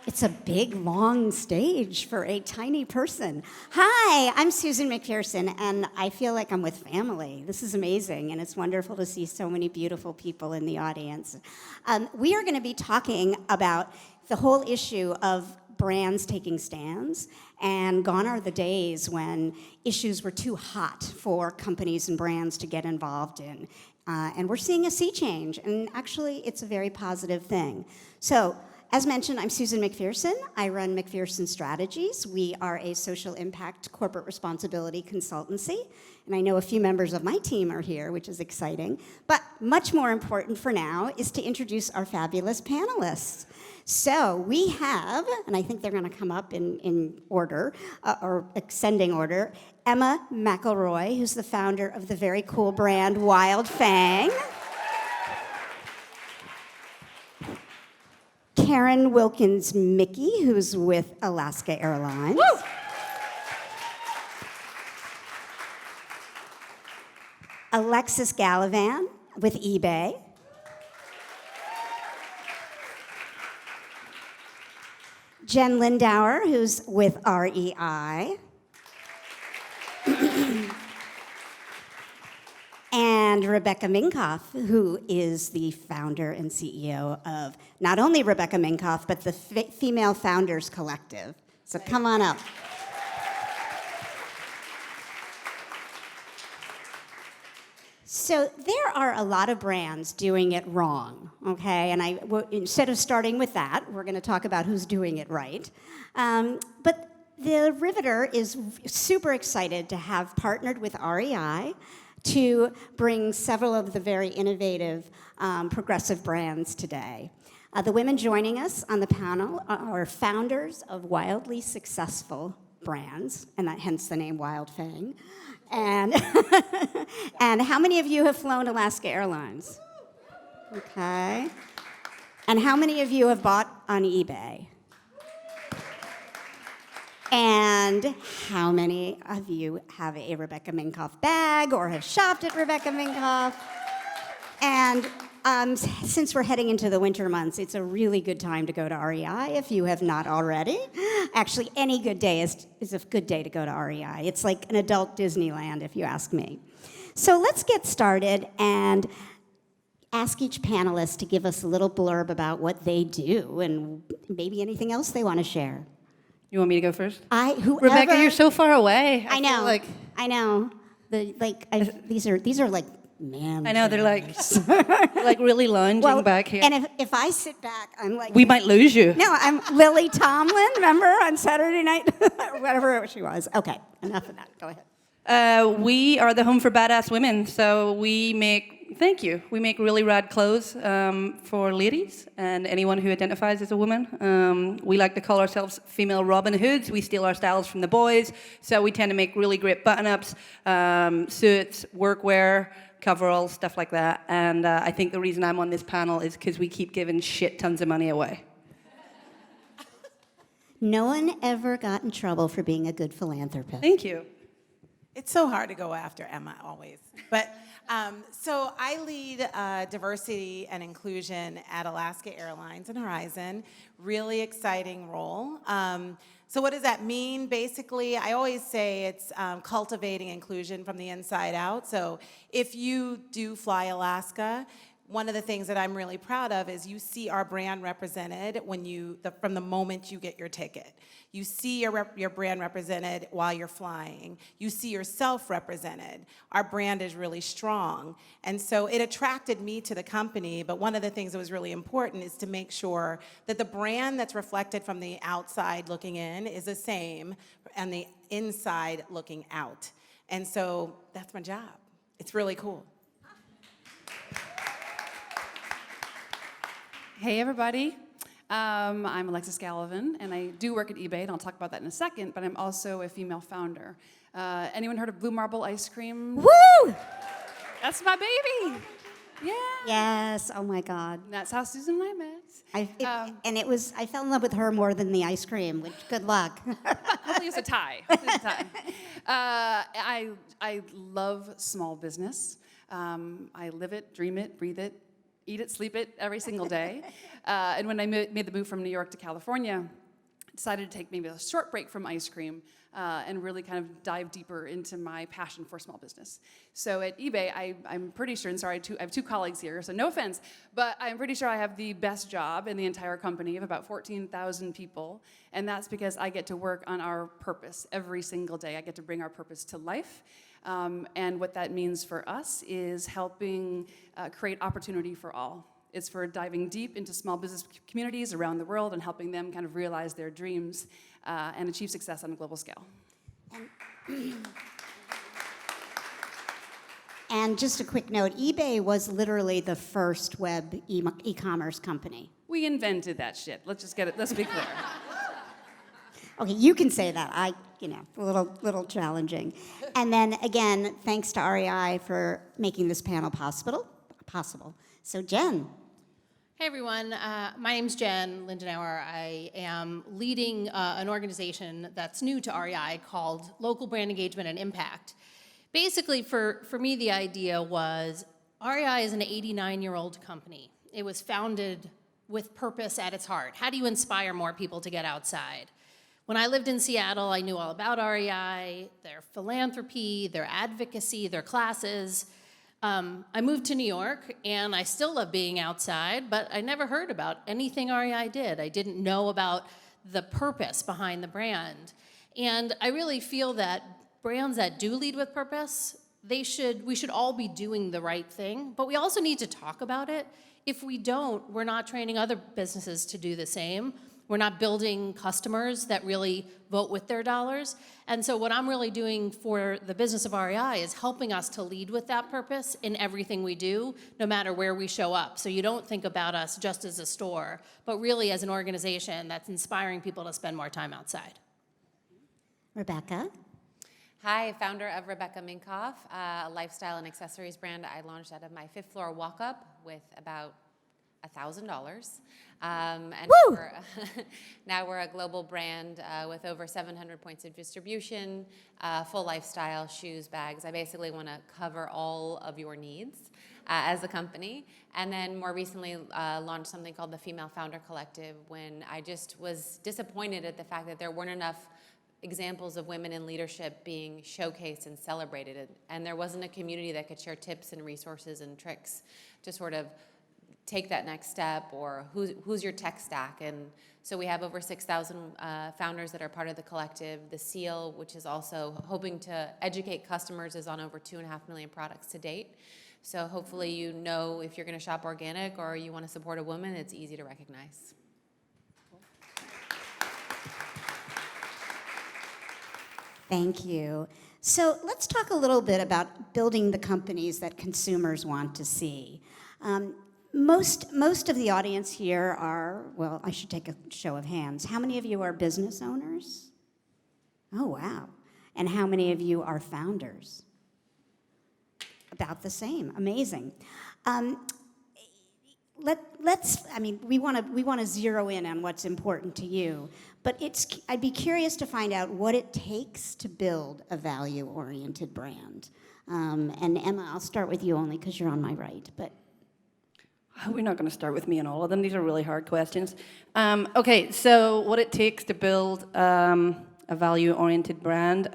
It's a big, long stage for a tiny person. Hi, I'm Susan McPherson, and I feel like I'm with family. This is amazing, and it's wonderful to see so many beautiful people in the audience. We are going to be talking about the whole issue of brands taking stands, and gone are the days when issues were too hot for companies and brands to get involved in. And we're seeing a sea change, and actually it's a very positive thing. So, as mentioned, I'm Susan McPherson. I run McPherson Strategies. We are a social impact corporate responsibility consultancy, and I know a few members of my team are here, which is exciting. But much more important for now is to introduce our fabulous panelists. So we have, and I think they're going to come up in order, or ascending order, Emma McIlroy, who's the founder of the very cool brand Wildfang. Karen Wilkins-Mickey, who's with Alaska Airlines. Woo! Alexis Gallivan with eBay. Jen Lindenauer, who's with REI. And Rebecca Minkoff, who is the founder and CEO of not only Rebecca Minkoff, but the Female Founders Collective. So come on up. So there are a lot of brands doing it wrong, okay? And instead of starting with that, we're going to talk about who's doing it right. But the Riveter is super excited to have partnered with REI to bring several of the very innovative, progressive brands today. The women joining us on the panel are founders of wildly successful brands, and hence the name Wildfang. And, and how many of you have flown Alaska Airlines? Okay. And how many of you have bought on eBay? And how many of you have a Rebecca Minkoff bag or have shopped at Rebecca Minkoff? And since we're heading into the winter months, it's a really good time to go to REI if you have not already. Actually, any good day is a good day to go to REI. It's like an adult Disneyland, if you ask me. So let's get started and ask each panelist to give us a little blurb about what they do and maybe anything else they want to share. You want me to go first? Whoever. Rebecca, you're so far away. I know. I know. These are like man. I know they're like really lunging back here. And if I sit back, I'm like we might lose you. No, I'm Lily Tomlin. Remember on Saturday night, or whatever she was. Okay, enough of that. Go ahead. We are the home for badass women. So we make. Thank you. We make really rad clothes for ladies and anyone who identifies as a woman. We like to call ourselves female Robin Hoods. We steal our styles from the boys. So we tend to make really great button-ups, suits, workwear, coveralls, stuff like that. And I think the reason I'm on this panel is because we keep giving shit tons of money away. No one ever got in trouble for being a good philanthropist. Thank you. It's so hard to go after Emma always. But so I lead diversity and inclusion at Alaska Airlines and Horizon. Really exciting role. So what does that mean? Basically, I always say it's cultivating inclusion from the inside out. So if you do fly Alaska, one of the things that I'm really proud of is you see our brand represented from the moment you get your ticket. You see your brand represented while you're flying. You see yourself represented. Our brand is really strong. And so it attracted me to the company, but one of the things that was really important is to make sure that the brand that's reflected from the outside looking in is the same and the inside looking out. And so that's my job. It's really cool. Hey, everybody. I'm Alexis Gallivan, and I do work at eBay, and I'll talk about that in a second, but I'm also a female founder. Anyone heard of Blue Marble ice cream? Woo! That's my baby. Yeah. Yes. Oh my God. That's how Susan and I met. I fell in love with her more than the ice cream. Which, good luck. Hopefully it's a tie. I love small business. I live it, dream it, breathe it. eat it, sleep it every single day. And when I made the move from New York to California, decided to take maybe a short break from ice cream and really kind of dive deeper into my passion for small business. So at eBay, I'm pretty sure, and sorry, I have two colleagues here, so no offense, but I'm pretty sure I have the best job in the entire company of about 14,000 people, and that's because I get to work on our purpose every single day. I get to bring our purpose to life, and what that means for us is helping create opportunity for all. It's for diving deep into small business communities around the world and helping them kind of realize their dreams and achieve success on a global scale. And just a quick note, eBay was literally the first web e-commerce company. We invented that shit. Let's be clear. Okay, you can say that. A little challenging. And then again, thanks to REI for making this panel possible. So Jen. Hey everyone, my name's Jen Lindenauer. I am leading an organization that's new to REI called Local Brand Engagement and Impact. Basically, for me, the idea was REI is an 89-year-old company. It was founded with purpose at its heart. How do you inspire more people to get outside? When I lived in Seattle, I knew all about REI, their philanthropy, their advocacy, their classes. I moved to New York, and I still love being outside, but I never heard about anything REI did. I didn't know about the purpose behind the brand. And I really feel that brands that do lead with purpose, we should all be doing the right thing, but we also need to talk about it. If we don't, we're not training other businesses to do the same. We're not building customers that really vote with their dollars. And so what I'm really doing for the business of REI is helping us to lead with that purpose in everything we do, no matter where we show up. So you don't think about us just as a store, but really as an organization that's inspiring people to spend more time outside. Rebecca. Hi, founder of Rebecca Minkoff, a lifestyle and accessories brand I launched out of my fifth floor walk-up with about $1,000. And now we're a global brand with over 700 points of distribution, full lifestyle, shoes, bags. I basically want to cover all of your needs as a company. And then more recently launched something called the Female Founder Collective when I just was disappointed at the fact that there weren't enough examples of women in leadership being showcased and celebrated. And there wasn't a community that could share tips and resources and tricks to sort of take that next step, or who's your tech stack. And so we have over 6,000 founders that are part of the collective. The Seal, which is also hoping to educate customers, is on over 2.5 million products to date. So hopefully you know if you're going to shop organic or you want to support a woman, it's easy to recognize. Thank you. So let's talk a little bit about building the companies that consumers want to see. Most of the audience here are, well, I should take a show of hands. How many of you are business owners? Oh, wow. And how many of you are founders? About the same. Amazing. We want to zero in on what's important to you, but I'd be curious to find out what it takes to build a value-oriented brand. And Emma, I'll start with you only because you're on my right, but. We're not going to start with me on all of them. These are really hard questions. Okay, so what it takes to build a value-oriented brand,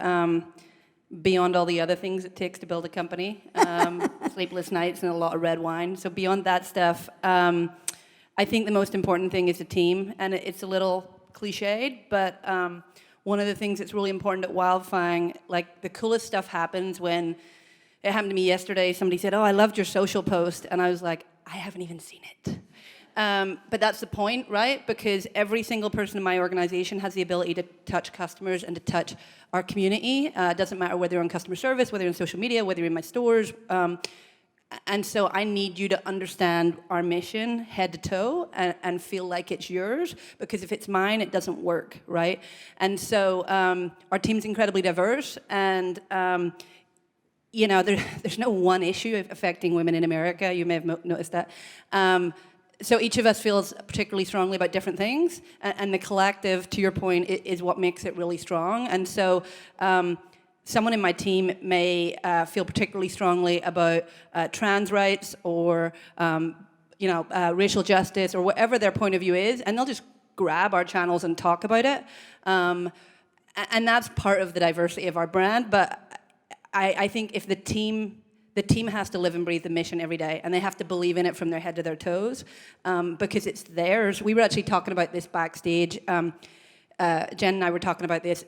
beyond all the other things it takes to build a company, sleepless nights and a lot of red wine. So beyond that stuff, I think the most important thing is a team, and it's a little cliched, but one of the things that's really important at Wildfang, like the coolest stuff happens when, it happened to me yesterday, somebody said, "Oh, I loved your social post," and I was like, I haven't even seen it. But that's the point, right? Because every single person in my organization has the ability to touch customers and to touch our community. It doesn't matter whether you're on customer service, whether you're in social media, whether you're in my stores. And so I need you to understand our mission head to toe and feel like it's yours, because if it's mine, it doesn't work, right? And so our team's incredibly diverse, and there's no one issue affecting women in America. You may have noticed that. So each of us feels particularly strongly about different things, and the collective, to your point, is what makes it really strong. And so someone in my team may feel particularly strongly about trans rights or racial justice or whatever their point of view is, and they'll just grab our channels and talk about it. And that's part of the diversity of our brand. But I think if the team has to live and breathe the mission every day, and they have to believe in it from their head to their toes, because it's theirs. We were actually talking about this backstage. Jen and I were talking about this.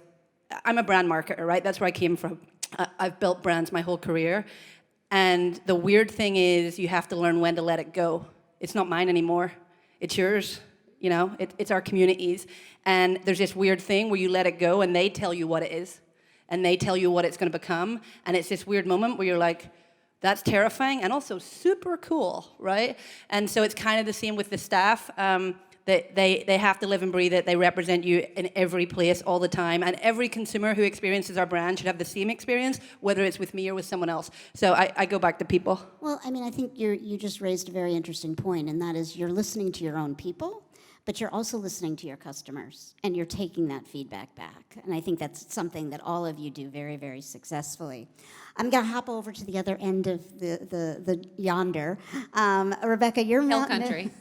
I'm a brand marketer, right? That's where I came from. I've built brands my whole career. And the weird thing is you have to learn when to let it go. It's not mine anymore. It's yours. It's our community's. And there's this weird thing where you let it go and they tell you what it is. And they tell you what it's going to become. And it's this weird moment where you're like, that's terrifying and also super cool, right? And so it's kind of the same with the staff. They have to live and breathe it. They represent you in every place all the time. And every consumer who experiences our brand should have the same experience, whether it's with me or with someone else. So I go back to people. Well, I mean, I think you just raised a very interesting point, and that is you're listening to your own people, but you're also listening to your customers, and you're taking that feedback back. And I think that's something that all of you do very, very successfully. I'm going to hop over to the other end of the yonder. Rebecca, you're Hill country.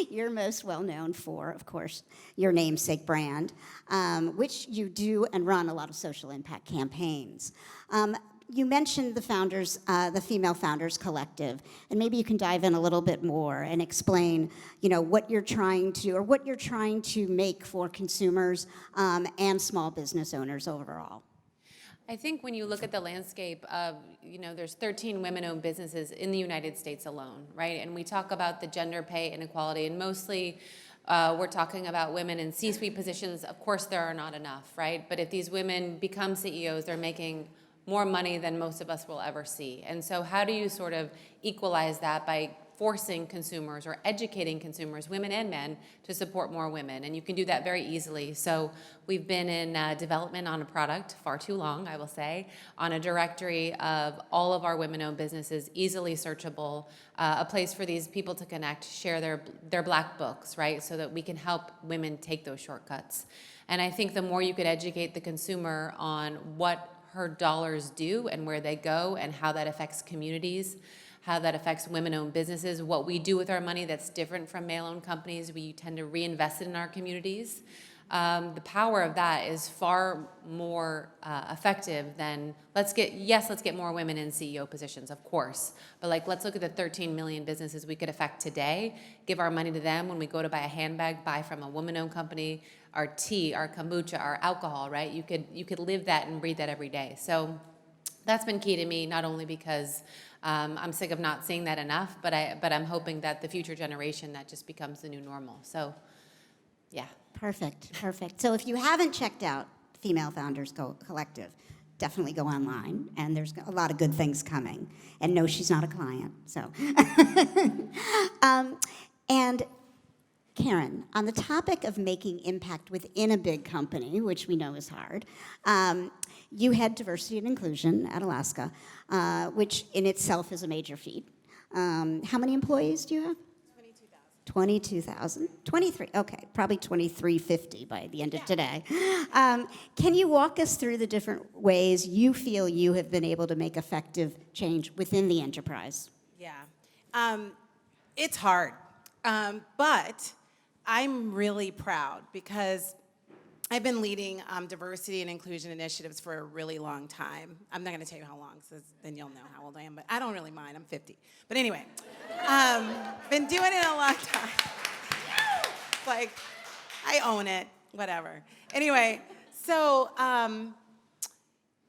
You're most well known for, of course, your namesake brand, which you do and run a lot of social impact campaigns. You mentioned the founders, the Female Founders Collective, and maybe you can dive in a little bit more and explain, what you're trying to, or what you're trying to make for consumers and small business owners overall. I think when you look at the landscape of, there's 13 women-owned businesses in the United States alone, right? And we talk about the gender pay inequality, and mostly we're talking about women in C-suite positions. Of course, there are not enough, right? But if these women become CEOs, they're making more money than most of us will ever see. And so how do you sort of equalize that by forcing consumers or educating consumers, women and men, to support more women? And you can do that very easily. So we've been in development on a product, far too long, I will say, on a directory of all of our women-owned businesses, easily searchable, a place for these people to connect, share their black books, right, so that we can help women take those shortcuts. And I think the more you could educate the consumer on what her dollars do and where they go and how that affects communities, how that affects women-owned businesses, what we do with our money that's different from male-owned companies. We tend to reinvest it in our communities. The power of that is far more effective than, let's get more women in CEO positions, of course. But let's look at the 13 million businesses we could affect today, give our money to them when we go to buy a handbag, buy from a woman-owned company, our tea, our kombucha, our alcohol, right? You could live that and breathe that every day. So that's been key to me, not only because I'm sick of not seeing that enough, but I'm hoping that the future generation, that just becomes the new normal. So, yeah. Perfect. So if you haven't checked out Female Founders Collective, definitely go online, and there's a lot of good things coming. And no, she's not a client, so. And Karen, on the topic of making impact within a big company, which we know is hard, you had diversity and inclusion at Alaska, which in itself is a major feat. How many employees do you have? 22,000. 23, okay, probably 2350 by the end of today. Can you walk us through the different ways you feel you have been able to make effective change within the enterprise? Yeah, it's hard, but I'm really proud because I've been leading diversity and inclusion initiatives for a really long time. I'm not going to tell you how long, so then you'll know how old I am, but I don't really mind. I'm 50. But anyway, been doing it a long time. I own it, whatever. Anyway, so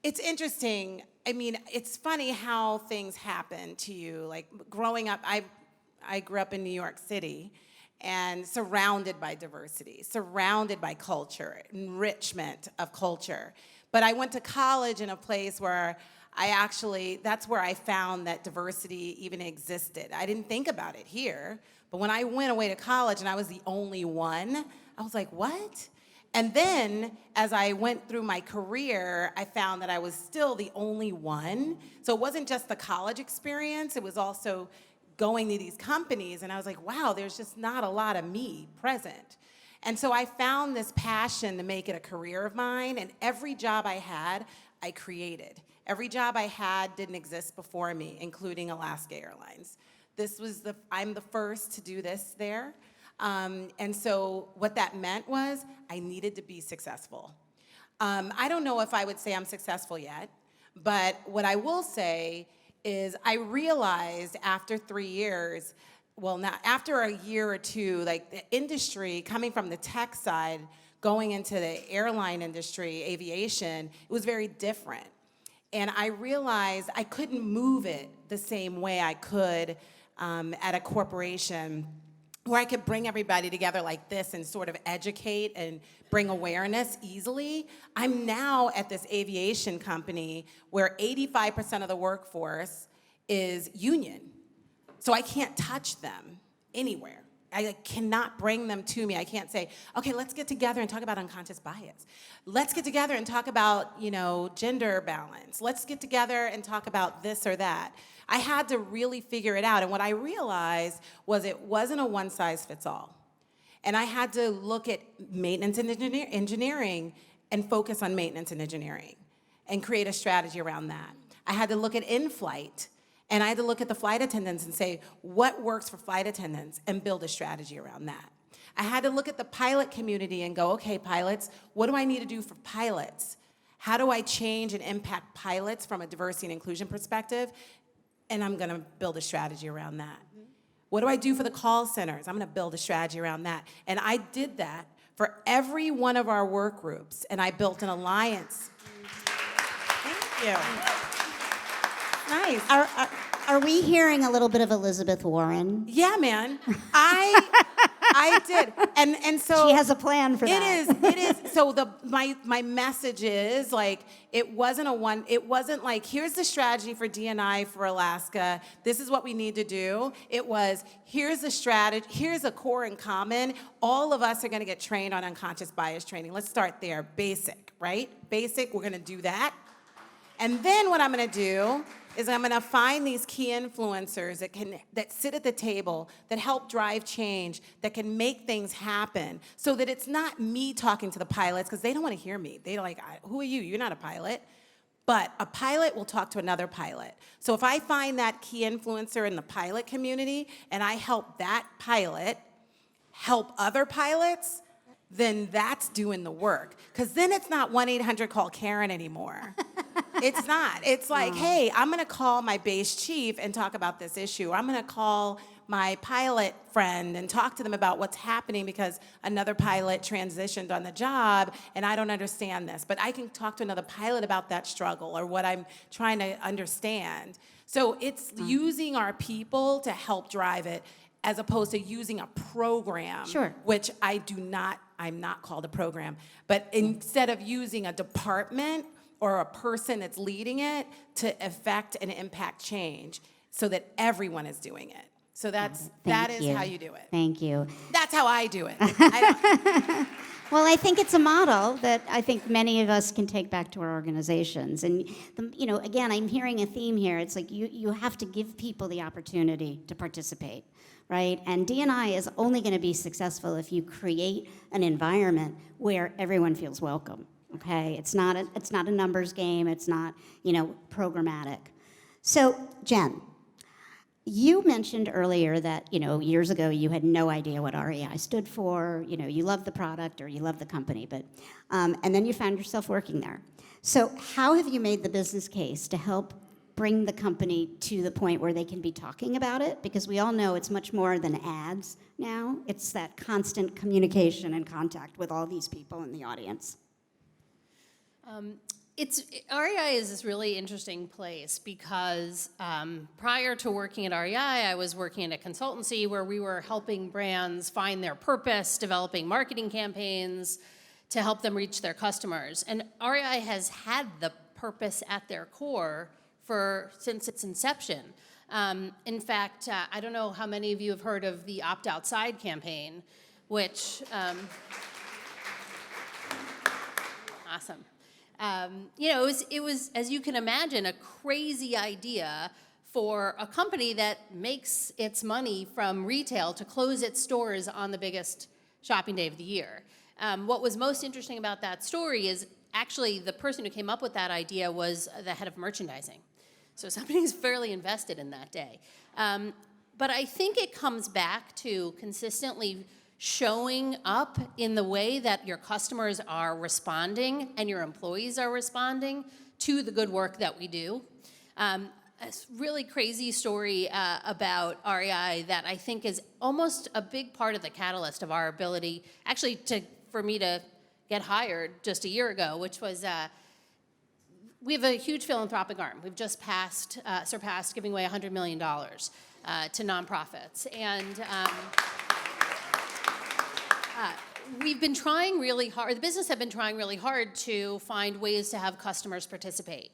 it's interesting. I mean, it's funny how things happen to you. Growing up, I grew up in New York City, and surrounded by diversity, surrounded by culture, enrichment of culture. But I went to college in a place where that's where I found that diversity even existed. I didn't think about it here, but when I went away to college and I was the only one, I was like, what? And then, as I went through my career, I found that I was still the only one. So it wasn't just the college experience, it was also going to these companies, and I was like, wow, there's just not a lot of me present. And so I found this passion to make it a career of mine, and every job I had, I created. Every job I had didn't exist before me, including Alaska Airlines. I'm the first to do this there. And so what that meant was I needed to be successful. I don't know if I would say I'm successful yet, but what I will say is I realized after 3 years, well, now after a year or two, like the industry coming from the tech side, going into the airline industry, aviation, it was very different. And I realized I couldn't move it the same way I could at a corporation where I could bring everybody together like this and sort of educate and bring awareness easily. I'm now at this aviation company where 85% of the workforce is union. So I can't touch them anywhere. I cannot bring them to me. I can't say, okay, let's get together and talk about unconscious bias. Let's get together and talk about, gender balance. Let's get together and talk about this or that. I had to really figure it out. And what I realized was it wasn't a one-size-fits-all. And I had to look at maintenance and engineering and focus on maintenance and engineering and create a strategy around that. I had to look at in-flight, and I had to look at the flight attendants and say, what works for flight attendants, and build a strategy around that. I had to look at the pilot community and go, okay, pilots, what do I need to do for pilots? How do I change and impact pilots from a diversity and inclusion perspective? And I'm gonna build a strategy around that. What do I do for the call centers? I'm gonna build a strategy around that. And I did that for every one of our work groups, and I built an alliance. Thank you. Nice. Are we hearing a little bit of Elizabeth Warren? Yeah, man. I did. And so She has a plan for that. It is. So my message is like it wasn't like here's the strategy for D&I for Alaska. This is what we need to do. It was here's a strategy, here's a core in common. All of us are going to get trained on unconscious bias training. Let's start there. Basic, right? Basic, we're going to do that. And then what I'm going to do is I'm going to find these key influencers that sit at the table, that help drive change, that can make things happen, so that it's not me talking to the pilots, because they don't want to hear me. They're like, who are you? You're not a pilot. But a pilot will talk to another pilot. So if I find that key influencer in the pilot community, and I help that pilot help other pilots, then that's doing the work. Because then it's not 1-800-CALL-KAREN anymore. It's not. It's like, hey, I'm going to call my base chief and talk about this issue. I'm going to call my pilot friend and talk to them about what's happening because another pilot transitioned on the job and I don't understand this. But I can talk to another pilot about that struggle or what I'm trying to understand. So it's using our people to help drive it as opposed to using a program, which I'm not called a program. But instead of using a department or a person that's leading it to affect and impact change so that everyone is doing it. So that is how you do it. Thank you. That's how I do it. Well, I think it's a model that I think many of us can take back to our organizations. And, again, I'm hearing a theme here. It's like you have to give people the opportunity to participate, right? And D&I is only going to be successful if you create an environment where everyone feels welcome. Okay, it's not a numbers game. It's not, programmatic. So, Jen, you mentioned earlier that, years ago you had no idea what REI stood for. You loved the product or you loved the company, but and then you found yourself working there. So, how have you made the business case to help bring the company to the point where they can be talking about it? Because we all know it's much more than ads now. It's that constant communication and contact with all these people in the audience. REI is this really interesting place because prior to working at REI, I was working in a consultancy where we were helping brands find their purpose, developing marketing campaigns to help them reach their customers. And REI has had the purpose at their core since its inception. In fact, I don't know how many of you have heard of the Opt Outside campaign, which, awesome. It was, as you can imagine, a crazy idea for a company that makes its money from retail to close its stores on the biggest shopping day of the year. What was most interesting about that story is actually the person who came up with that idea was the head of merchandising. So somebody who's fairly invested in that day. But I think it comes back to consistently showing up in the way that your customers are responding and your employees are responding to the good work that we do. A really crazy story about REI that I think is almost a big part of the catalyst of our ability, actually, for me to get hired just a year ago, which was we have a huge philanthropic arm. We've just surpassed giving away $100 million to nonprofits. And we've been trying really hard, the business have been trying really hard to find ways to have customers participate.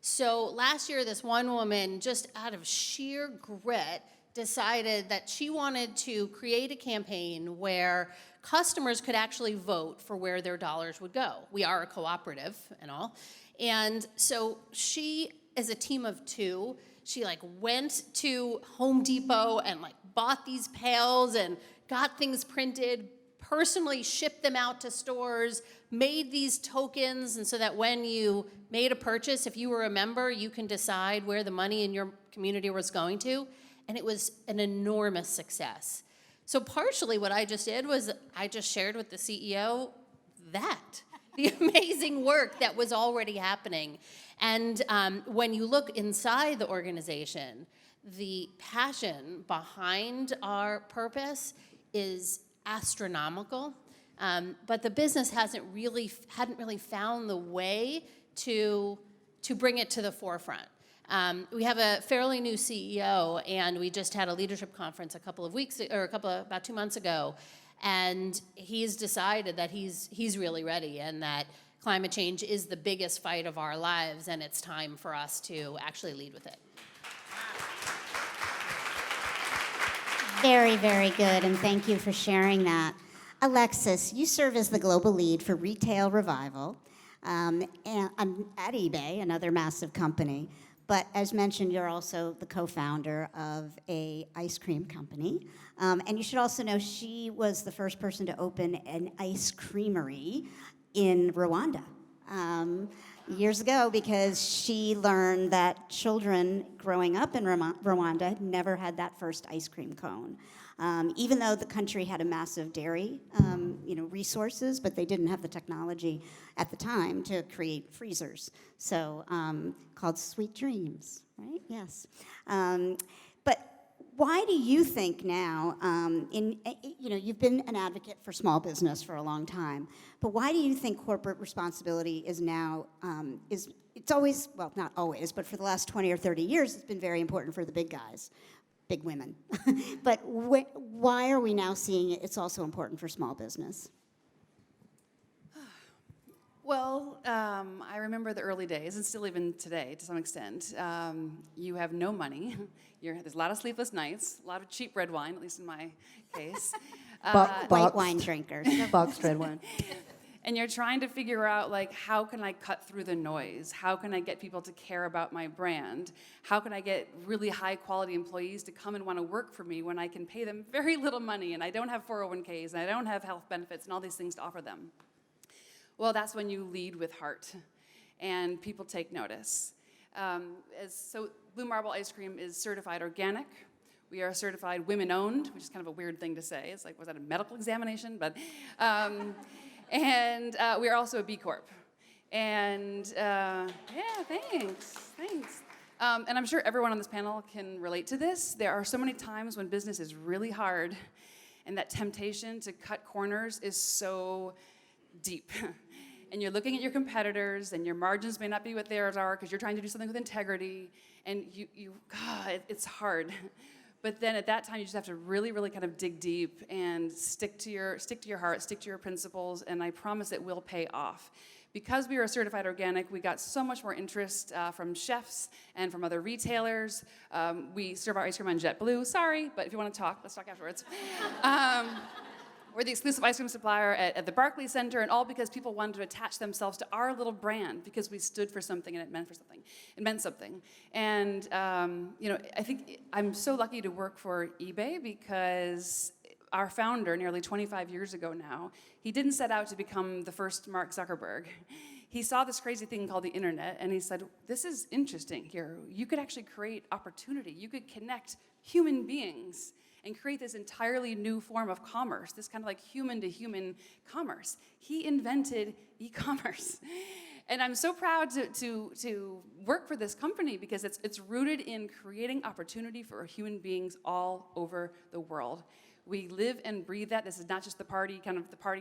So last year, this one woman, just out of sheer grit, decided that she wanted to create a campaign where customers could actually vote for where their dollars would go. We are a cooperative and all. And so she, as a team of two, she went to Home Depot and bought these pails and got things printed, personally shipped them out to stores, made these tokens, and so that when you made a purchase, if you were a member, you can decide where the money in your community was going to. And it was an enormous success. So partially what I just did was I just shared with the CEO the amazing work that was already happening. And when you look inside the organization, the passion behind our purpose is astronomical, but the business hadn't really found the way to bring it to the forefront. We have a fairly new CEO, and we just had a leadership conference about 2 months ago, and he's decided that he's really ready and that climate change is the biggest fight of our lives, and it's time for us to actually lead with it. Very, very good, and thank you for sharing that. Alexis, you serve as the global lead for Retail Revival and at eBay, another massive company. But as mentioned, you're also the co-founder of a ice cream company. And you should also know she was the first person to open an ice creamery in Rwanda years ago, because she learned that children growing up in Rwanda never had that first ice cream cone. Even though the country had a massive dairy resources, but they didn't have the technology at the time to create freezers. So called Sweet Dreams, right? Yes. But why do you think now, you've been an advocate for small business for a long time, but why do you think corporate responsibility is now, it's always, well, not always, but for the last 20 or 30 years, it's been very important for the big guys, big women. But why are we now seeing it's also important for small business? Well, I remember the early days, and still even today to some extent. You have no money. There's a lot of sleepless nights, a lot of cheap red wine, at least in my case. White wine drinkers. Boxed red wine. And you're trying to figure out, how can I cut through the noise? How can I get people to care about my brand? How can I get really high-quality employees to come and want to work for me when I can pay them very little money, and I don't have 401ks, and I don't have health benefits, and all these things to offer them? Well, that's when you lead with heart, and people take notice. So Blue Marble Ice Cream is certified organic. We are certified women-owned, which is kind of a weird thing to say. It's was that a medical examination? But, and we are also a B Corp. And thanks. And I'm sure everyone on this panel can relate to this. There are so many times when business is really hard, and that temptation to cut corners is so deep. And you're looking at your competitors, and your margins may not be what theirs are because you're trying to do something with integrity, and it's hard. But then at that time, you just have to really, really kind of dig deep and stick to your heart, stick to your principles, and I promise it will pay off. Because we are certified organic, we got so much more interest from chefs and from other retailers. We serve our ice cream on JetBlue. Sorry, but if you want to talk, let's talk afterwards. We're the exclusive ice cream supplier at the Barclays Center, and all because people wanted to attach themselves to our little brand because we stood for something and it meant something. And I think I'm so lucky to work for eBay because our founder, nearly 25 years ago now, he didn't set out to become the first Mark Zuckerberg. He saw this crazy thing called the internet, and he said, this is interesting here. You could actually create opportunity. You could connect human beings and create this entirely new form of commerce, this kind of like human-to-human commerce. He invented e-commerce. And I'm so proud to work for this company because it's rooted in creating opportunity for human beings all over the world. We live and breathe that. This is not just the party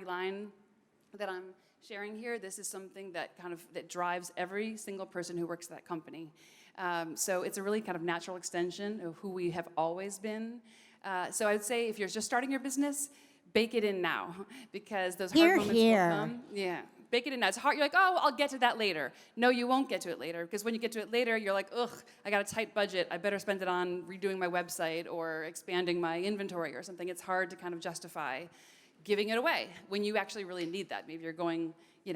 line that I'm sharing here. This is something that that drives every single person who works at that company. So it's a really kind of natural extension of who we have always been. So I'd say if you're just starting your business, bake it in now because those hard moments will come. Yeah. Bake it in now. It's hard. You're like, oh, I'll get to that later. No, you won't get to it later because when you get to it later, you're like, ugh, I got a tight budget. I better spend it on redoing my website or expanding my inventory or something. It's hard to kind of justify giving it away when you actually really need that. Maybe you're going, you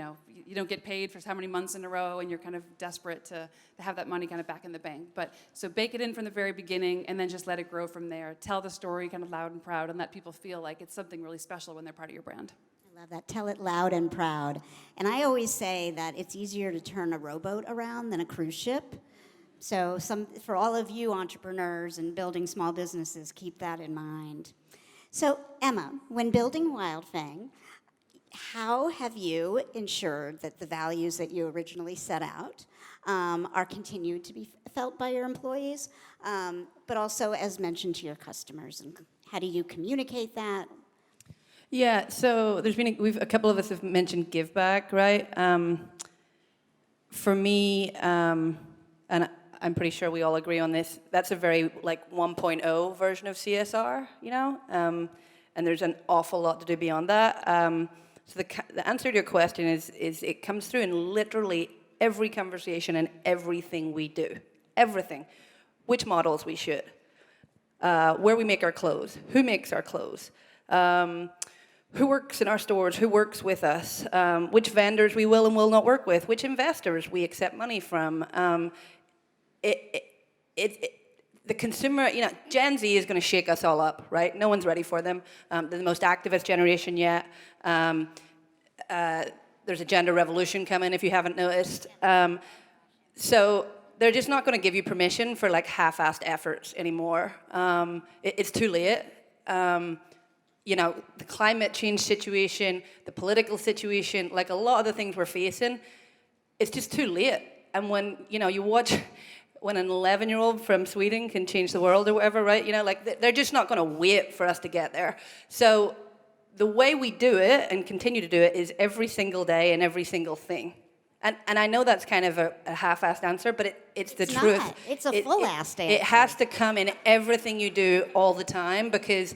don't get paid for how many months in a row and you're kind of desperate to have that money kind of back in the bank. But so bake it in from the very beginning and then just let it grow from there. Tell the story kind of loud and proud and let people feel like it's something really special when they're part of your brand. Love that. Tell it loud and proud. And I always say that it's easier to turn a rowboat around than a cruise ship. So for all of you entrepreneurs and building small businesses, keep that in mind. So Emma, when building Wildfang, how have you ensured that the values that you originally set out are continued to be felt by your employees, but also as mentioned to your customers? And how do you communicate that? Yeah, so there's been a couple of us have mentioned give back, right? For me, and I'm pretty sure we all agree on this, that's a very 1.0 version of CSR, and there's an awful lot to do beyond that. So the answer to your question is it comes through in literally every conversation and everything we do, everything. Which models we shoot, where we make our clothes, who makes our clothes, who works in our stores, who works with us, which vendors we will and will not work with, which investors we accept money from. The consumer, Gen Z is going to shake us all up, right? No one's ready for them. They're the most activist generation yet. There's a gender revolution coming, if you haven't noticed. So they're just not going to give you permission for half-assed efforts anymore. It's too late. The climate change situation, the political situation, a lot of the things we're facing, it's just too late. And when, you watch when an 11-year-old from Sweden can change the world or whatever, right? They're just not going to wait for us to get there. So the way we do it and continue to do it is every single day and every single thing. And I know that's kind of a half-assed answer, but it's the truth. Not. It's a full-assed answer. It has to come in everything you do all the time because,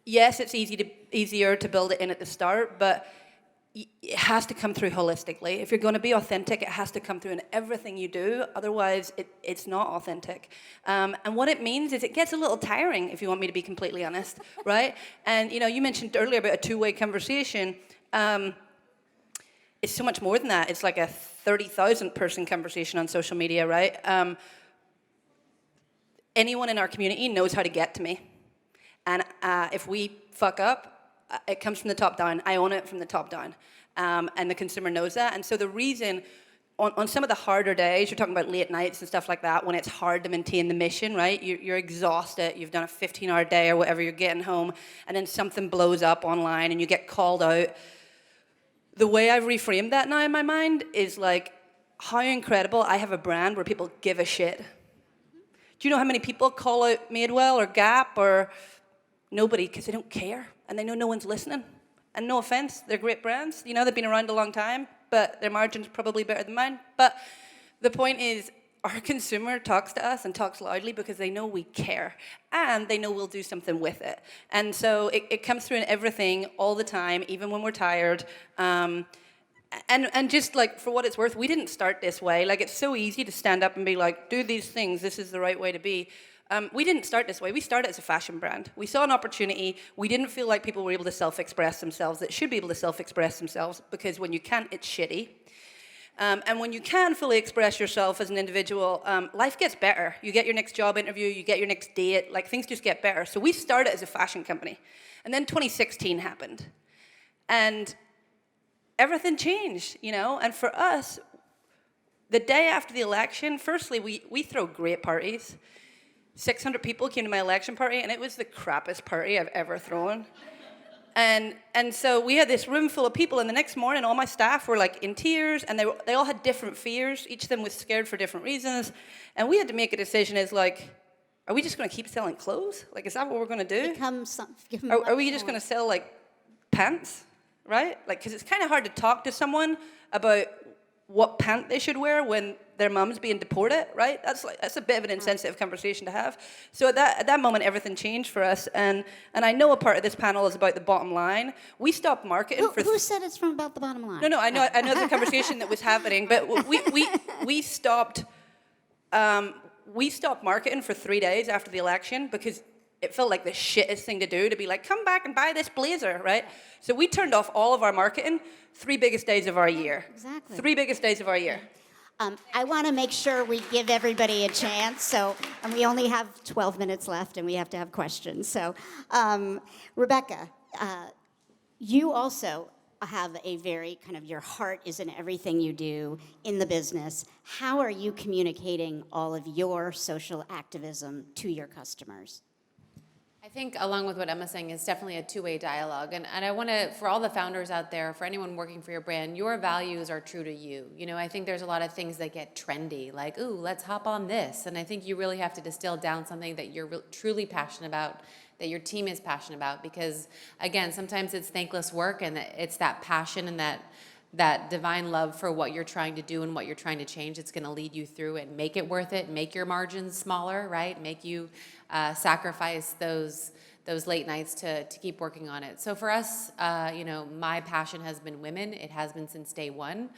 yes, it's easier to build it in at the start, but it has to come through holistically. If you're going to be authentic, it has to come through in everything you do. Otherwise, it's not authentic. And what it means is it gets a little tiring, if you want me to be completely honest, right? And, you mentioned earlier about a two-way conversation. It's so much more than that. It's like a 30,000 person conversation on social media, right? Anyone in our community knows how to get to me. And if we fuck up, it comes from the top down. I own it from the top down. And the consumer knows that. And so the reason, on some of the harder days, you're talking about late nights and stuff like that, when it's hard to maintain the mission, right? You're exhausted. You've done a 15-hour day or whatever, you're getting home, and then something blows up online and you get called out. The way I've reframed that now in my mind is how incredible I have a brand where people give a shit. Do you know how many people call out Madewell or Gap or nobody because they don't care and they know no one's listening? And no offense, they're great brands. They've been around a long time, but their margin's probably better than mine. But the point is, our consumer talks to us and talks loudly because they know we care and they know we'll do something with it. And so it comes through in everything all the time, even when we're tired. And just for what it's worth, we didn't start this way. It's so easy to stand up and be like, do these things, this is the right way to be. We didn't start this way. We started as a fashion brand. We saw an opportunity. We didn't feel like people were able to self-express themselves, that should be able to self-express themselves, because when you can't, it's shitty. And when you can fully express yourself as an individual, life gets better. You get your next job interview, you get your next date, things just get better. So we started as a fashion company. And then 2016 happened. And everything changed, And for us, the day after the election, firstly, we throw great parties. 600 people came to my election party, and it was the crappiest party I've ever thrown. And so we had this room full of people, and the next morning all my staff were like in tears, and they all had different fears. Each of them was scared for different reasons. And we had to make a decision as like, are we just going to keep selling clothes? Like, is that what we're going to do? Are we just going to sell like pants, right? Like, because it's kind of hard to talk to someone about what pant they should wear when their mum's being deported, right? That's a bit of an insensitive conversation to have. So at that moment, everything changed for us. And I know a part of this panel is about the bottom line. We stopped marketing for... Who said it's from about the bottom line? No, I know there's a conversation that was happening, but we stopped marketing for 3 days after the election because it felt like the shittest thing to do, to be like, come back and buy this blazer, right? So we turned off all of our marketing 3 biggest days of our year. Exactly. 3 biggest days of our year. I want to make sure we give everybody a chance, and we only have 12 minutes left, and we have to have questions. So, Rebecca, you also have a very kind of, your heart is in everything you do in the business. How are you communicating all of your social activism to your customers? I think along with what Emma's saying, it's definitely a two-way dialogue. And I want to, for all the founders out there, for anyone working for your brand, your values are true to you. You know, I think there's a lot of things that get trendy, like, ooh, let's hop on this. And I think you really have to distill down something that you're truly passionate about, that your team is passionate about. Because, again, sometimes it's thankless work, and it's that passion and that divine love for what you're trying to do and what you're trying to change. It's going to lead you through and make it worth it, make your margins smaller, right? Make you sacrifice those late nights to keep working on it. So for us, you know, my passion has been women. It has been since day one.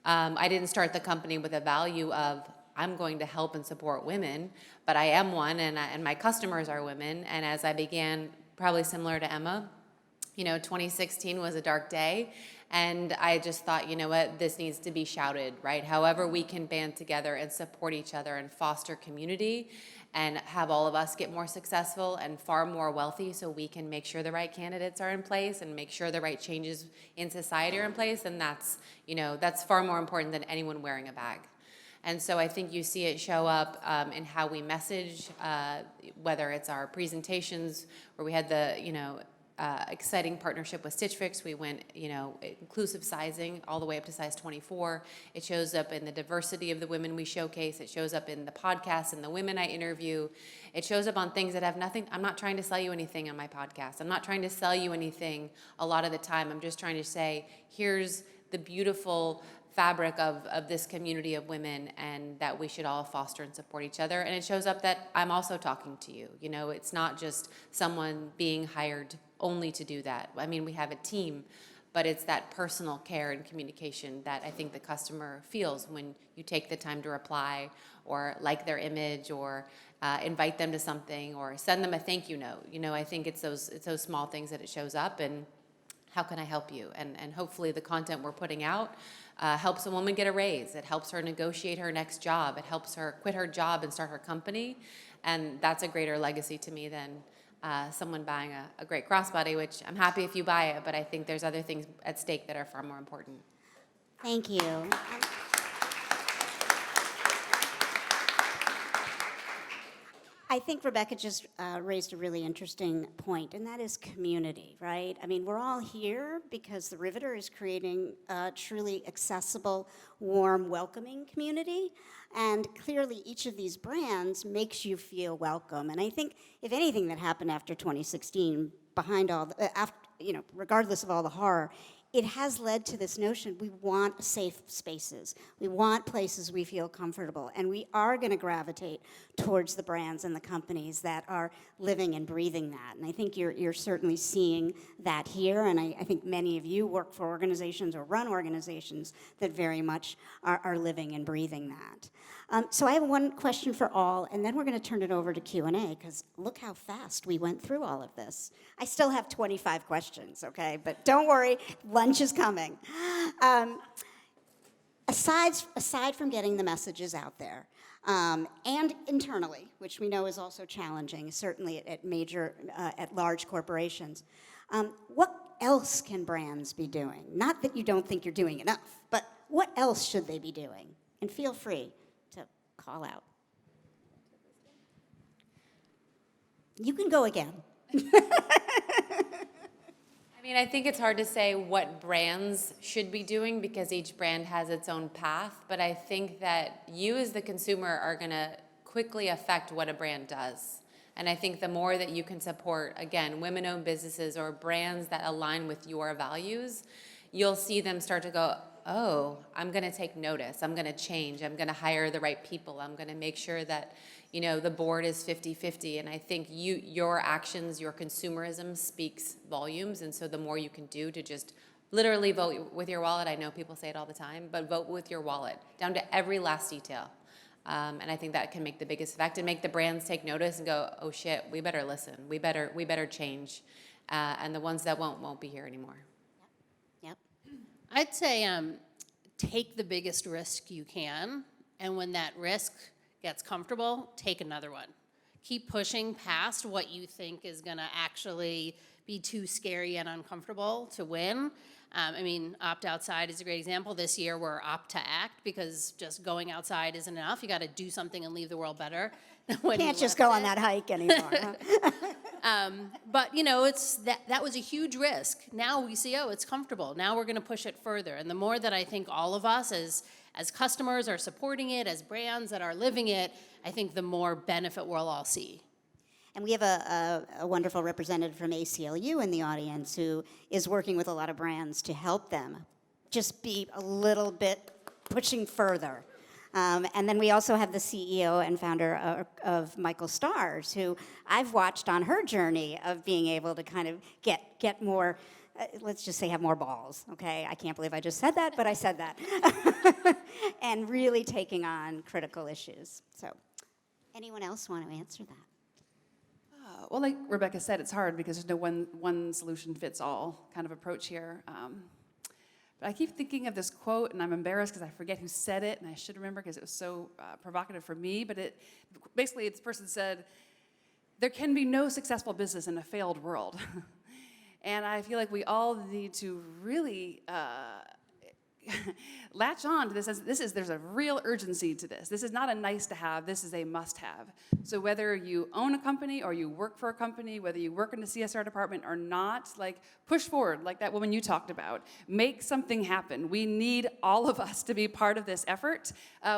I didn't start the company with a value of I'm going to help and support women, but I am one, and my customers are women. And as I began, probably similar to Emma, you know, 2016 was a dark day. And I just thought, you know what, this needs to be shouted, right? However we can band together and support each other and foster community and have all of us get more successful and far more wealthy so we can make sure the right candidates are in place and make sure the right changes in society are in place. And that's, you know, that's far more important than anyone wearing a bag. And so I think you see it show up in how we message, whether it's our presentations where we had the, you know, exciting partnership with Stitch Fix. We went, you know, inclusive sizing all the way up to size 24. It shows up in the diversity of the women we showcase. It shows up in the podcasts and the women I interview. It shows up on things that have nothing. I'm not trying to sell you anything on my podcast. I'm not trying to sell you anything a lot of the time. I'm just trying to say, here's the beautiful fabric of this community of women, and that we should all foster and support each other. And it shows up that I'm also talking to you. You know, it's not just someone being hired only to do that. I mean, we have a team, but it's that personal care and communication that I think the customer feels when you take the time to reply or like their image or invite them to something or send them a thank you note. You know, I think it's those small things that it shows up, and how can I help you? And hopefully the content we're putting out helps a woman get a raise. It helps her negotiate her next job. It helps her quit her job and start her company. And that's a greater legacy to me than someone buying a great crossbody, which I'm happy if you buy it, but I think there's other things at stake that are far more important. Thank you. I think Rebecca just raised a really interesting point, and that is community, right? I mean, we're all here because the Riveter is creating a truly accessible, warm, welcoming community, and clearly each of these brands makes you feel welcome. And I think, if anything that happened after 2016, behind all the, regardless of all the horror, it has led to this notion we want safe spaces. We want places we feel comfortable. And we are going to gravitate towards the brands and the companies that are living and breathing that. And I think you're certainly seeing that here. And I think many of you work for organizations or run organizations that very much are living and breathing that. So I have one question for all, and then we're going to turn it over to Q&A, because look how fast we went through all of this. I still have 25 questions, okay? But don't worry, lunch is coming. Aside from getting the messages out there, and internally, which we know is also challenging, certainly at large corporations, what else can brands be doing? Not that you don't think you're doing enough, but what else should they be doing? And feel free to call out. You can go again. I mean, I think it's hard to say what brands should be doing because each brand has its own path, but I think that you as the consumer are going to quickly affect what a brand does. And I think the more that you can support, again, women-owned businesses or brands that align with your values, you'll see them start to go, oh, I'm going to take notice. I'm going to change. I'm going to hire the right people. I'm going to make sure that, you know, the board is 50-50. And I think your actions, your consumerism speaks volumes. And so the more you can do to just literally vote with your wallet, I know people say it all the time, but vote with your wallet down to every last detail. And I think that can make the biggest effect and make the brands take notice and go, oh shit, we better listen. We better change. And the ones that won't be here anymore. Yep. I'd say take the biggest risk you can, and when that risk gets comfortable, take another one. Keep pushing past what you think is going to actually be too scary and uncomfortable to win. I mean, opt outside is a great example. This year we're opt to act because just going outside isn't enough. You got to do something and leave the world better. Can't just go on that hike anymore. Huh? But you know, that was a huge risk. Now we see, oh, it's comfortable. Now we're going to push it further. And the more that I think all of us as customers are supporting it, as brands that are living it, I think the more benefit we'll all see. And we have a wonderful representative from ACLU in the audience who is working with a lot of brands to help them just be a little bit pushing further. And then we also have the CEO and founder of Michael Stars, who I've watched on her journey of being able to kind of get more, let's just say have more balls, okay? I can't believe I just said that, but I said that. And really taking on critical issues. So anyone else want to answer that? Well, like Rebecca said, it's hard because there's no one solution fits all kind of approach here. But I keep thinking of this quote, and I'm embarrassed because I forget who said it, and I should remember because it was so provocative for me. But basically, this person said, there can be no successful business in a failed world. And I feel like we all need to really latch on to this as there's a real urgency to this. This is not a nice to have, this is a must have. So whether you own a company or you work for a company, whether you work in the CSR department or not, like push forward like that woman you talked about. Make something happen. We need all of us to be part of this effort.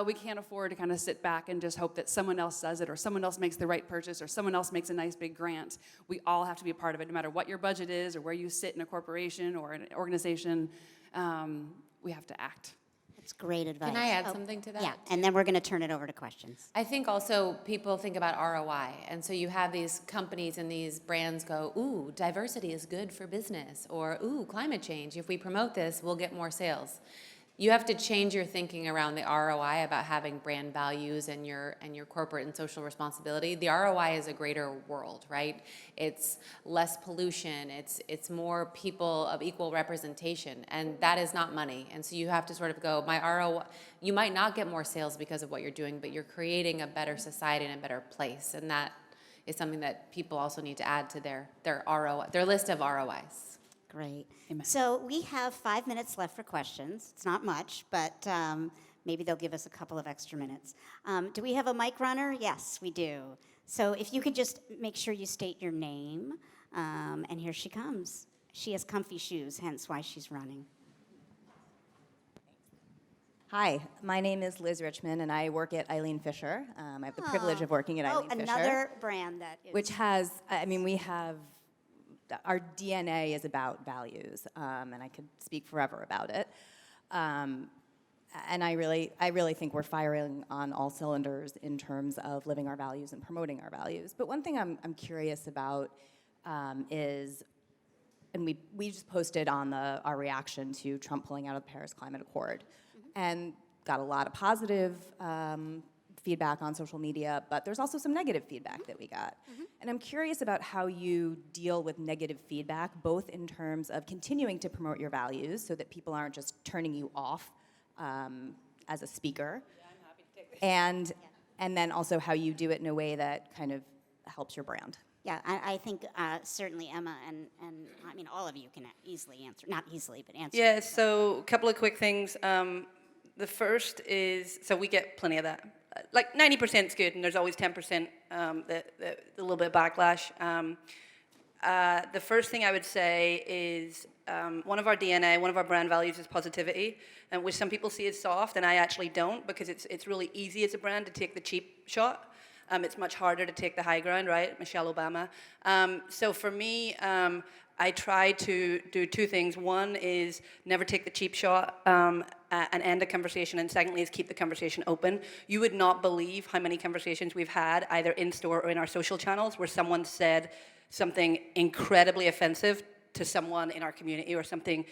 We can't afford to kind of sit back and just hope that someone else does it or someone else makes the right purchase or someone else makes a nice big grant. We all have to be a part of it no matter what your budget is or where you sit in a corporation or an organization. We have to act. That's great advice. Can I add something to that? Yeah, and then we're going to turn it over to questions. I think also people think about ROI, and so you have these companies and these brands go, ooh, diversity is good for business, or ooh, climate change, if we promote this, we'll get more sales. You have to change your thinking around the ROI about having brand values and your corporate and social responsibility. The ROI is a greater world, right? It's less pollution, it's more people of equal representation, and that is not money. And so you have to sort of go, my ROI, you might not get more sales because of what you're doing, but you're creating a better society and a better place, and that is something that people also need to add to their ROI, their list of ROIs. Great. Amen. So we have 5 minutes left for questions. It's not much, but maybe they'll give us a couple of extra minutes. Do we have a mic runner? Yes, we do. So if you could just make sure you state your name, and here she comes. She has comfy shoes, hence why she's running. Hi, my name is Liz Richmond, and I work at Eileen Fisher. I have the privilege of working at Eileen Fisher. Another brand that is... Which has, I mean, we have, our DNA is about values, and I could speak forever about it. And I really think we're firing on all cylinders in terms of living our values and promoting our values. But one thing I'm curious about is, and we just posted on our reaction to Trump pulling out of the Paris Climate Accord, and got a lot of positive feedback on social media, but there's also some negative feedback that we got. And I'm curious about how you deal with negative feedback, both in terms of continuing to promote your values so that people aren't just turning you off as a speaker, I'm happy to take this. And then also how you do it in a way that kind of helps your brand. Yeah, I think certainly Emma and I mean all of you can easily answer, not easily, but answer. Yeah, so a couple of quick things. The first is, so we get plenty of that. like 90% is good, and there's always 10% the little bit of backlash. The first thing I would say is one of our DNA, one of our brand values is positivity, and which some people see as soft, and I actually don't, because it's really easy as a brand to take the cheap shot. It's much harder to take the high ground, right? Michelle Obama. So for me, I try to do two things. One is never take the cheap shot and end a conversation, and secondly is keep the conversation open. You would not believe how many conversations we've had, either in store or in our social channels, where someone said something incredibly offensive to someone in our community or something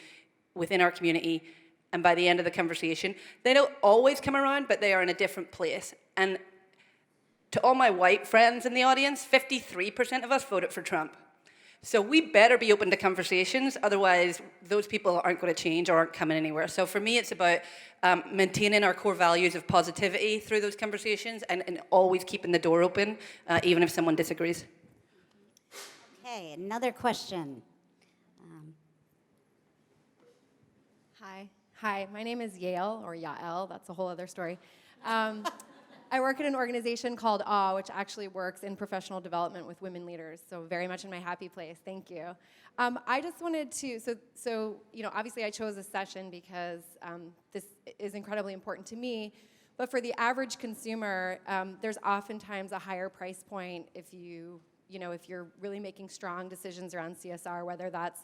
within our community, and by the end of the conversation, they don't always come around, but they are in a different place. And to all my white friends in the audience, 53% of us voted for Trump. So we better be open to conversations, otherwise those people aren't going to change or aren't coming anywhere. So for me, it's about maintaining our core values of positivity through those conversations and always keeping the door open, even if someone disagrees. Okay, another question. Hi, my name is Yael, or Yael, that's a whole other story. I work at an organization called AW, which actually works in professional development with women leaders, so very much in my happy place, thank you. I just wanted to, obviously I chose this session because this is incredibly important to me, but for the average consumer, there's oftentimes a higher price point if if you're really making strong decisions around CSR, whether that's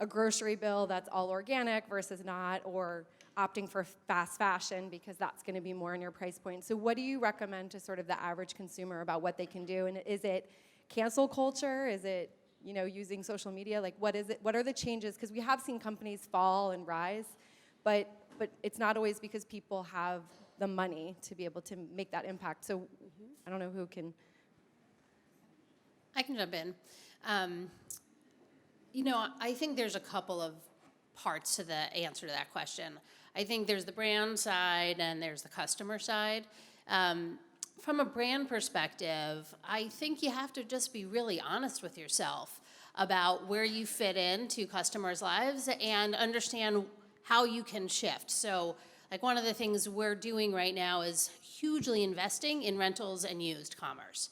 a grocery bill that's all organic versus not, or opting for fast fashion because that's going to be more in your price point. So what do you recommend to sort of the average consumer about what they can do? And is it cancel culture? Is it, using social media? Like, what is it? What are the changes? Because we have seen companies fall and rise, but it's not always because people have the money to be able to make that impact. So I don't know who can. I can jump in. I think there's a couple of parts to the answer to that question. I think there's the brand side and there's the customer side. From a brand perspective, I think you have to just be really honest with yourself about where you fit into customers' lives and understand how you can shift. So, like, one of the things we're doing right now is hugely investing in rentals and used commerce.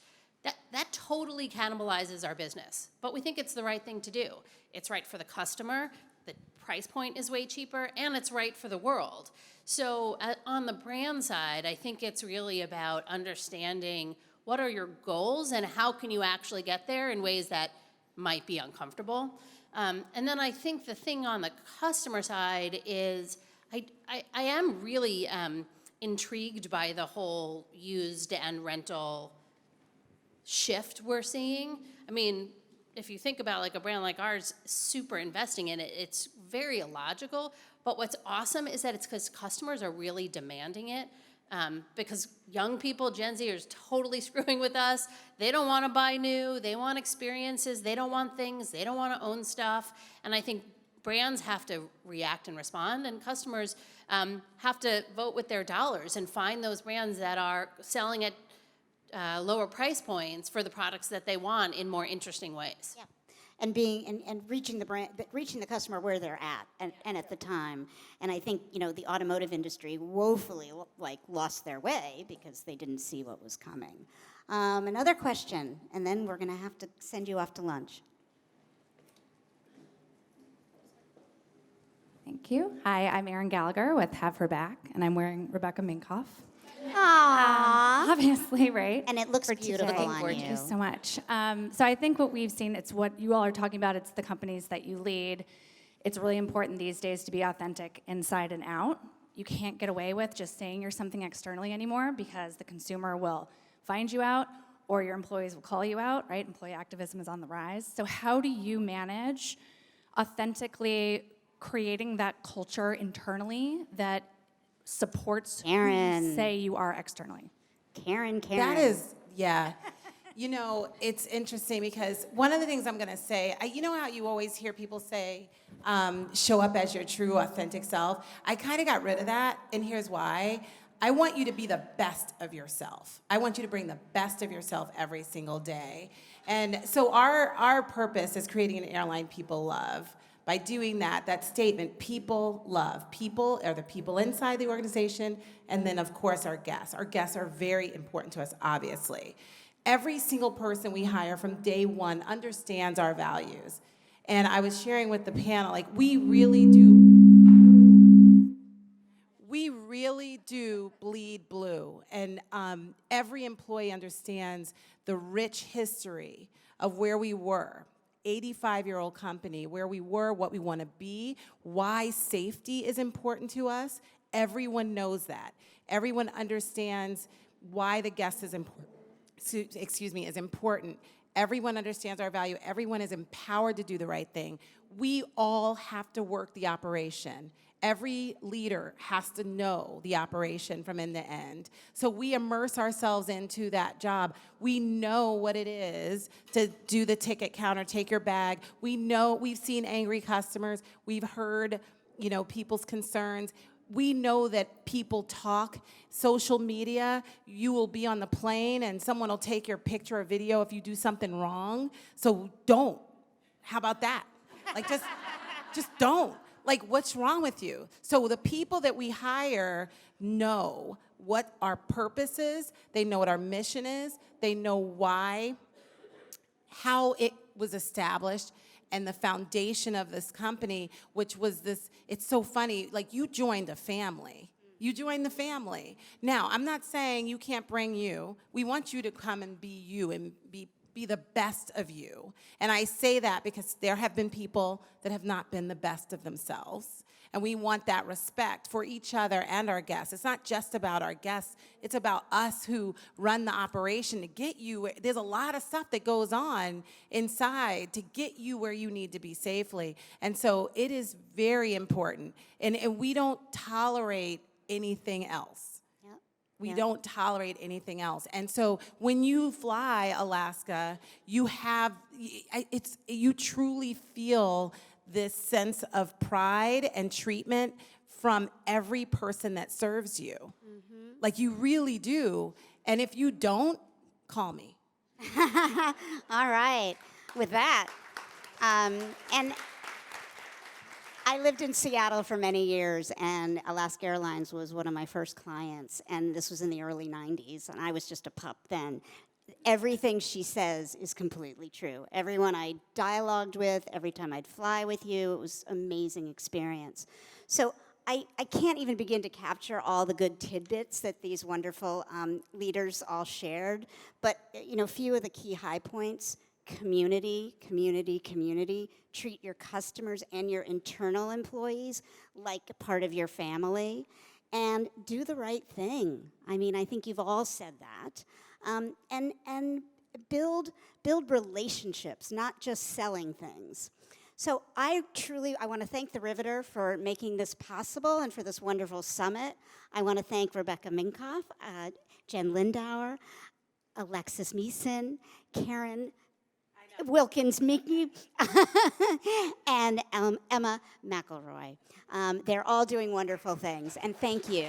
That totally cannibalizes our business, but we think it's the right thing to do. It's right for the customer, the price point is way cheaper, and it's right for the world. So on the brand side, I think it's really about understanding what are your goals and how can you actually get there in ways that might be uncomfortable. And then I think the thing on the customer side is I am really intrigued by the whole used and rental shift we're seeing. I mean, if you think about like a brand like ours, super investing in it, it's very illogical. But what's awesome is that it's because customers are really demanding it. Because young people, Gen Z, are totally screwing with us. They don't want to buy new. They want experiences. They don't want things. They don't want to own stuff. And I think brands have to react and respond, and customers have to vote with their dollars and find those brands that are selling at lower price points for the products that they want in more interesting ways. Yeah. And reaching the brand, reaching the customer where they're at and at the time. And I think the automotive industry woefully lost their way because they didn't see what was coming. Another question, and then we're going to have to send you off to lunch. Thank you. Hi, I'm Erin Gallagher with Have Her Back, and I'm wearing Rebecca Minkoff. Aww. Obviously, right? And it looks For beautiful today. on Thank you. you so much. So I think what we've seen, it's what you all are talking about, it's the companies that you lead. It's really important these days to be authentic inside and out. You can't get away with just saying you're something externally anymore because the consumer will find you out or your employees will call you out, right? Employee activism is on the rise. So how do you manage authentically creating that culture internally that supports who you say you are externally? Karen. That is, yeah. It's interesting because one of the things I'm going to say, you know how you always hear people say, show up as your true, authentic self? I kind of got rid of that, and here's why. I want you to be the best of yourself. I want you to bring the best of yourself every single day. And so our purpose is creating an airline people love. by doing that statement, people love. People are the people inside the organization, and then of course our guests. Our guests are very important to us, obviously. Every single person we hire from day one understands our values. And I was sharing with the panel, like we really do bleed blue. And every employee understands the rich history of where we were. 85-year-old company, where we were, what we want to be, why safety is important to us. Everyone knows that. Everyone understands why the guest is important. Is important. Everyone understands our value. Everyone is empowered to do the right thing. We all have to work the operation. Every leader has to know the operation from end to end. So we immerse ourselves into that job. We know what it is to do the ticket counter, take your bag. We know, we've seen angry customers. We've heard, people's concerns. We know that people talk. Social media, you will be on the plane and someone will take your picture or video if you do something wrong. So don't. How about that? Like just don't. Like, what's wrong with you? So the people that we hire know what our purpose is. They know what our mission is. They know why, how it was established, and the foundation of this company, which was this, it's so funny, like you joined a family. You joined the family. Now, I'm not saying you can't bring you. We want you to come and be you and be the best of you. And I say that because there have been people that have not been the best of themselves. And we want that respect for each other and our guests. It's not just about our guests. It's about us who run the operation to get you. There's a lot of stuff that goes on inside to get you where you need to be safely. And so it is very important. And we don't tolerate anything else. We don't tolerate anything else. And so when you fly Alaska, you truly feel this sense of pride and treatment from every person that serves you. Mm-hmm. Like you really do. And if you don't, call me. All right. With that, and I lived in Seattle for many years, and Alaska Airlines was one of my first clients, and this was in the early 90s, and I was just a pup then. Everything she says is completely true. Everyone I dialogued with, every time I'd fly with you, it was an amazing experience. So I can't even begin to capture all the good tidbits that these wonderful leaders all shared, but a few of the key high points: community, community, community. Treat your customers and your internal employees like a part of your family, and do the right thing. I mean, I think you've all said that. And build relationships, not just selling things. So I want to thank the Riveter for making this possible and for this wonderful summit. I want to thank Rebecca Minkoff, Jen Lindenauer, Alexis Meeson, Karen Wilkins-Mickey, and Emma McIlroy. They're all doing wonderful things, and thank you.